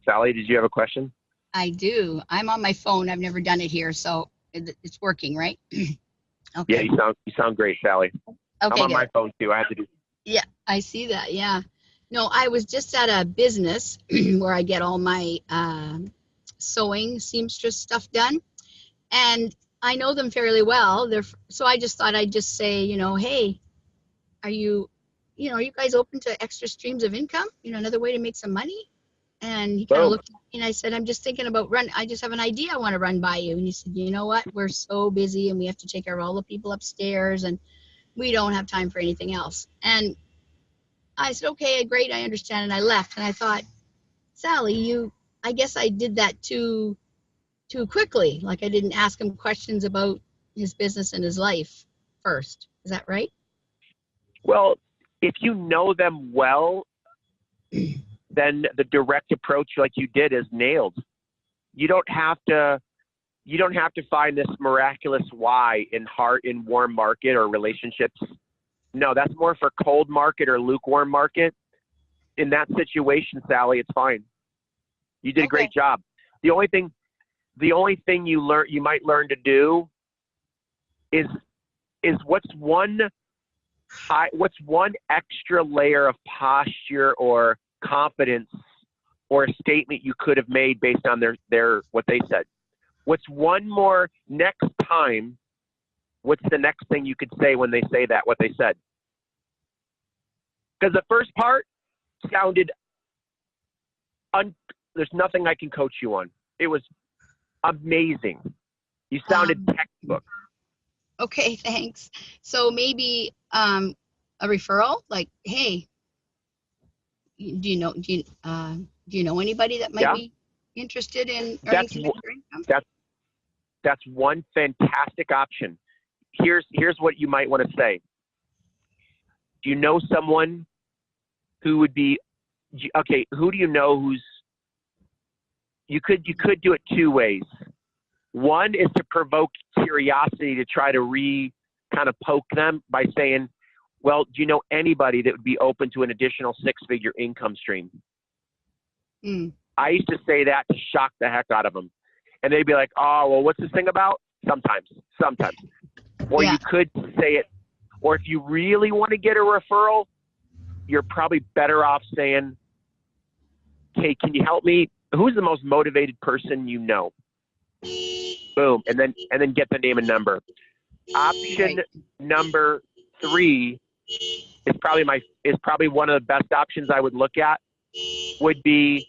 Sally, did you have a question? I do. I'm on my phone. I've never done it here, so it's working, right? Yeah, Okay. you sound great, Sally. I'm Okay, on my good. phone too. I have to do. Yeah, I see that. Yeah. No, I was just at a business where I get all my sewing seamstress stuff done, and I know them fairly well. So I just thought I'd just say, hey, are you, are you guys open to extra streams of income? Another way to make some money? And he kind of Boom. looked at me and I said, I'm just thinking about I just have an idea I want to run by you. And he said, you know what? We're so busy and we have to take care of all the people upstairs and we don't have time for anything else. And I said, okay, great, I understand. And I left and I thought, Sally, I guess I did that too quickly. Like I didn't ask him questions about his business and his life first. Is that right? Well, if you know them well, then the direct approach like you did is nailed. You don't have to find this miraculous why in warm market or relationships. No, that's more for cold market or lukewarm market. In that situation, Sally, it's fine. You did a great job. The only thing you might learn to do is what's one extra layer of posture or confidence or a statement you could have made based on their what they said. What's one more next time? What's the next thing you could say when they say that, what they said? Because the first part sounded, there's nothing I can coach you on. It was amazing. You sounded textbook. Okay, thanks. So maybe a referral, like, hey, do you know anybody that might be interested in earning some extra income? That's one fantastic option. Here's what you might want to say. Do you know someone who would be okay? Who do you know who's? You could do it two ways. One is to provoke curiosity to try to kind of poke them by saying, well, do you know anybody that would be open to an additional 6-figure income stream? I used to say that to shock the heck out of them. And they'd be like, oh, well, what's this thing about? Sometimes. Or you could say it, or if you really want to get a referral, you're probably better off saying, hey, can you help me? Who's the most motivated person you know? Boom. And then get the name and number. Option number 3 is probably one of the best options I would look at. Would be,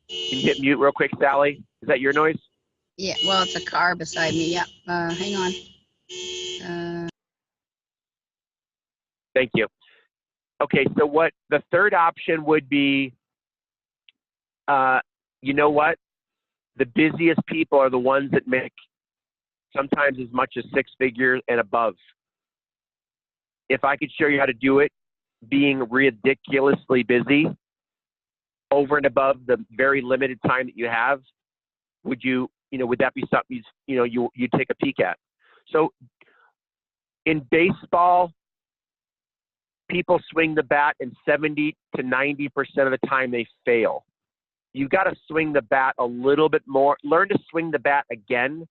can you hit mute real quick, Sally? Is that your noise? Yeah, well, it's a car beside me. Yeah, hang on. Thank you. Okay, so what the third option would be, you know what? The busiest people are the ones that make sometimes as much as 6 figures and above. If I could show you how to do it, being ridiculously busy over and above the very limited time that you have, would that be something you'd take a peek at? So in baseball, people swing the bat and 70 to 90% of the time they fail. You've got to swing the bat a little bit more, learn to swing the bat again.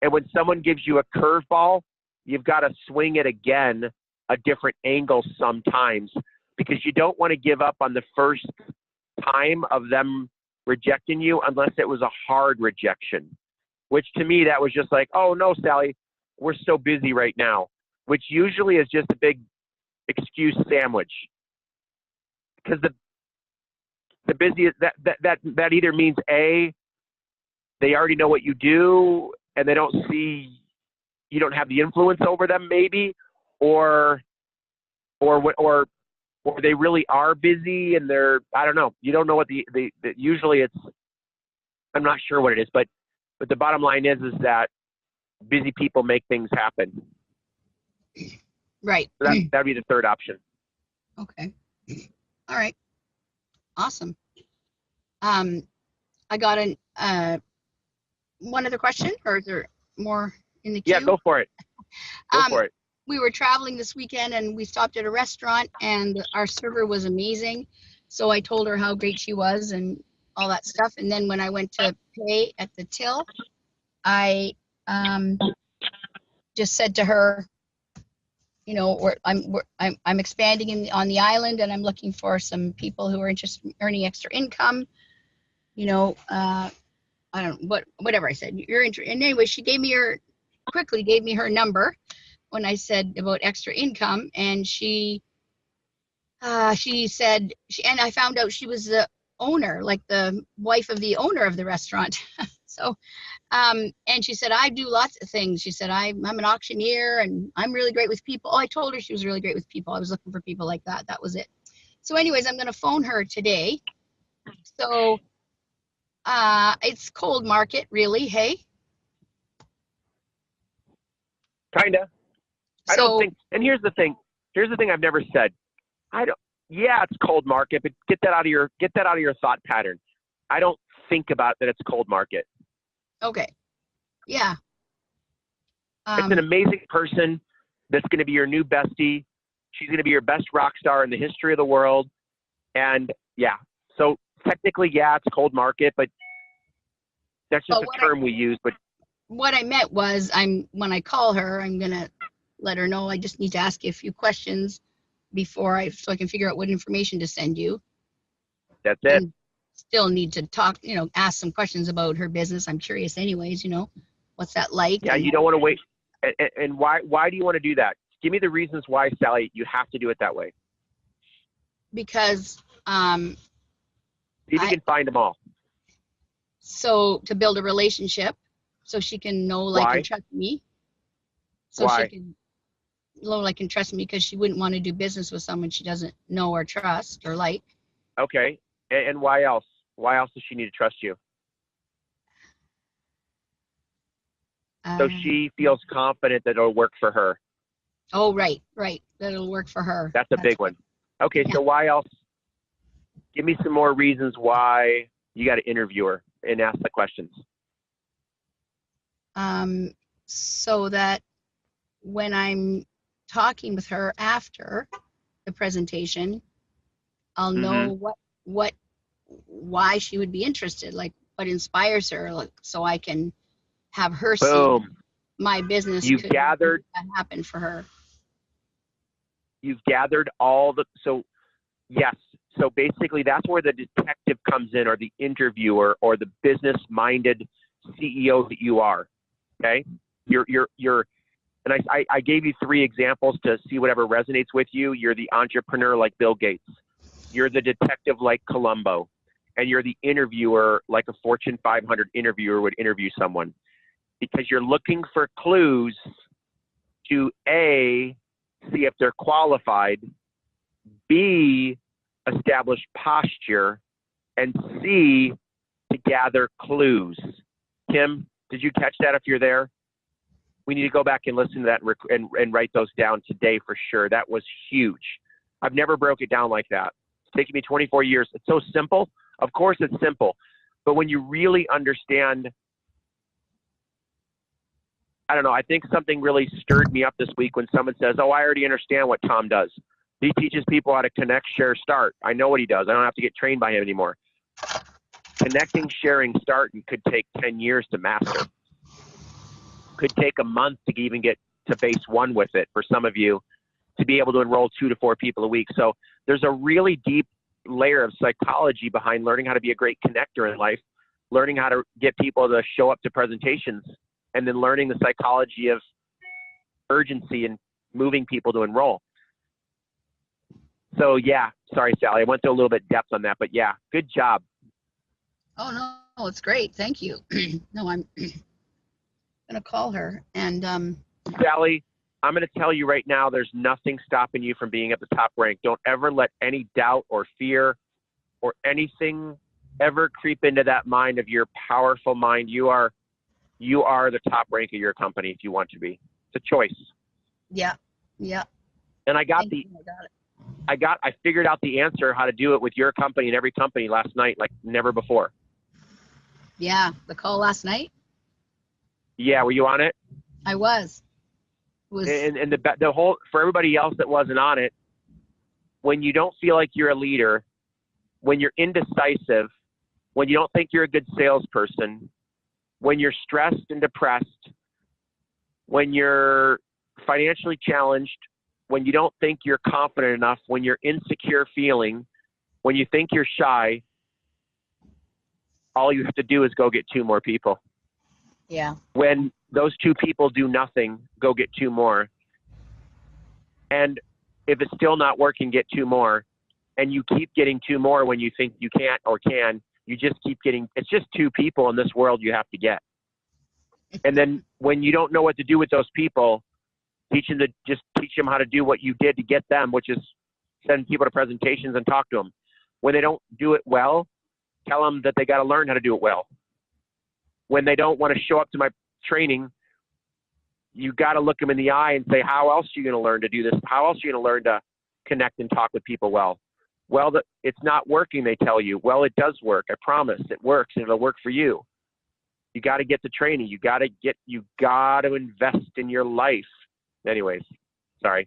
And when someone gives you a curveball, you've got to swing it again, a different angle sometimes, because you don't want to give up on the first time of them rejecting you unless it was a hard rejection, which to me, that was just like, oh no, Sally, we're so busy right now, which usually is just a big excuse sandwich. Because the busiest, that either means A, they already know what you do and they don't see, you don't have the influence over them maybe, or they really are busy and they're, I don't know. You don't know what the usually it's, I'm not sure what it is, but the bottom line is that busy people make things happen. Right. So that'd be the third option. Okay. All right. Awesome. I got one other question, or is there more in the queue? Yeah, go for it. Go for it. We were traveling this weekend and we stopped at a restaurant and our server was amazing. So I told her how great she was and all that stuff. And then when I went to pay at the till, I just said to her, you know, I'm expanding on the island, and I'm looking for some people who are interested in earning extra income. You know, I don't know, whatever I said. You're interested. And anyway, she quickly gave me her number when I said about extra income, and she said, and I found out she was the owner, like the wife of the owner of the restaurant. So, and she said, I do lots of things. She said, I'm an auctioneer, and I'm really great with people. Oh, I told her she was really great with people. I was looking for people like that. That was it. So anyways, I'm going to phone her today. So it's cold market, really. Hey? Kinda. I don't think, and here's the thing I've never said. Yeah, it's cold market, but get that out of your thought pattern. I don't think about that it's cold market. Okay. Yeah. It's an amazing person that's going to be your new bestie. She's going to be your best rock star in the history of the world. And yeah, so technically, yeah, it's cold market, but that's just a term we use. But what I meant was, when I call her, I'm going to let her know I just need to ask you a few questions so I can figure out what information to send you. That's it. And still need to talk, ask some questions about her business. I'm curious anyways, what's that like? Yeah, you don't want to wait. And why do you want to do that? Give me the reasons why, Sally, you have to do it that way. Because see if you can find them all. So to build a relationship, so she can know, like, and trust me. So why? She can know, like, and trust me, because she wouldn't want to do business with someone she doesn't know or trust or like. Okay. And why else? Why else does she need to trust you? So she feels confident that it'll work for her. Oh, right. That it'll work for her. That's a big one. Okay, yeah. So why else? Give me some more reasons why you got to interview her and ask the questions. So that when I'm talking with her after the presentation, I'll know why she would be interested, like what inspires her, like, so I can have her see my business. You've gathered that happen for her. You've gathered so yes. So basically that's where the detective comes in, or the interviewer, or the business-minded CEO that you are. Okay. And I gave you 3 examples to see whatever resonates with you. You're the entrepreneur like Bill Gates. You're the detective like Columbo. And you're the interviewer like a Fortune 500 interviewer would interview someone. Because you're looking for clues to A, see if they're qualified, B, establish posture, and C, to gather clues. Kim, did you catch that if you're there? We need to go back and listen to that and write those down today for sure. That was huge. I've never broke it down like that. It's taken me 24 years. It's so simple. Of course it's simple. But when you really understand, I don't know, I think something really stirred me up this week when someone says, oh, I already understand what Tom does. He teaches people how to connect, share, start. I know what he does. I don't have to get trained by him anymore. Connecting, sharing, start could take 10 years to master. Could take a month to even get to base 1 with it for some of you, to be able to enroll 2 to 4 people a week. So there's a really deep layer of psychology behind learning how to be a great connector in life, learning how to get people to show up to presentations, and then learning the psychology of urgency and moving people to enroll. So yeah, sorry, Sally, I went to a little bit depth on that, but yeah, good job. Oh, no, it's great. Thank you. No, I'm going to call her. And Sally, I'm going to tell you right now, there's nothing stopping you from being at the top rank. Don't ever let any doubt or fear or anything ever creep into that mind of your powerful mind. You are the top rank of your company if you want to be. It's a choice. Yeah. And I figured out the answer how to do it with your company and every company last night, like never before. Yeah, the call last night. Yeah, were you on it? I was. And the whole, for everybody else that wasn't on it, when you don't feel like you're a leader, when you're indecisive, when you don't think you're a good salesperson, when you're stressed and depressed, when you're financially challenged, when you don't think you're confident enough, when you're insecure feeling, when you think you're shy, all you have to do is go get 2 more people. Yeah. When those 2 people do nothing, go get 2 more. And if it's still not working, get 2 more. And you keep getting 2 more when you think you can't or can. You just keep getting, it's just 2 people in this world you have to get. And then when you don't know what to do with those people, teach them how to do what you did to get them, which is send people to presentations and talk to them. When they don't do it well, tell them that they got to learn how to do it well. When they don't want to show up to my training, you got to look them in the eye and say, how else are you going to learn to do this? How else are you going to learn to connect and talk with people well? Well, it's not working, they tell you. Well, it does work. I promise it works, and it'll work for you. You got to get the training. You got to invest in your life. Anyways, sorry.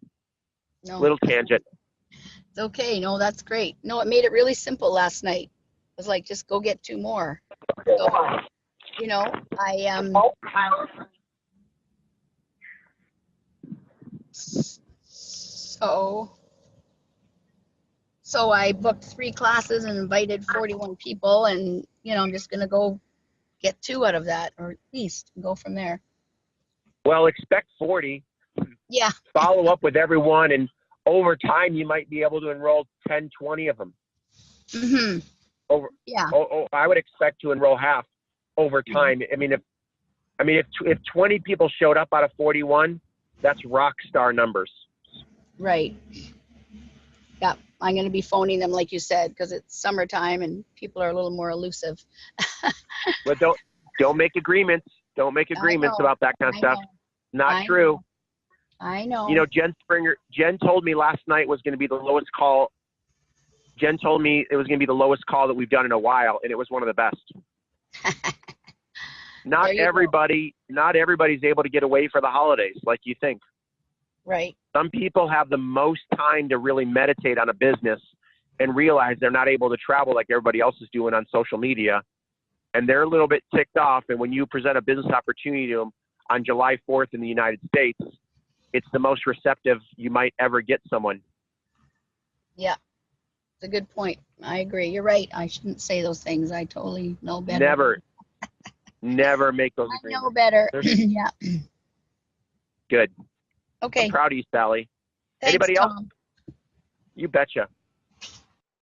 No. Little tangent. It's okay. No, that's great. No, it made it really simple last night. It was like, just go get 2 more. So, you know, so I booked 3 classes and invited 41 people, and, you know, I'm just going to go get 2 out of that, or at least go from there. Well, expect 40. Yeah. Follow up with everyone, and over time, you might be able to enroll 10, 20 of them. Mm-hmm. Yeah. I would expect to enroll half over time. Mm-hmm. If 20 people showed up out of 41, that's rock star numbers. Right. Yeah, I'm going to be phoning them, like you said, because it's summertime and people are a little more elusive. But don't make agreements. Don't make agreements about that kind of stuff. Not true. I know. You know, Jen told me last night was going to be the lowest call. Jen told me it was going to be the lowest call that we've done in a while, and it was one of the best. Not everybody's able to get away for the holidays like you think. Right. Some people have the most time to really meditate on a business and realize they're not able to travel like everybody else is doing on social media. And they're a little bit ticked off. And when you present a business opportunity to them on July 4th in the United States, it's the most receptive you might ever get someone. Yeah. It's a good point. I agree. You're right. I shouldn't say those things. I totally know better. Never make those agreements. I know better. Yeah. Good. Okay. I'm proud of you, Sally. Thanks, Anybody Tom. else? You betcha.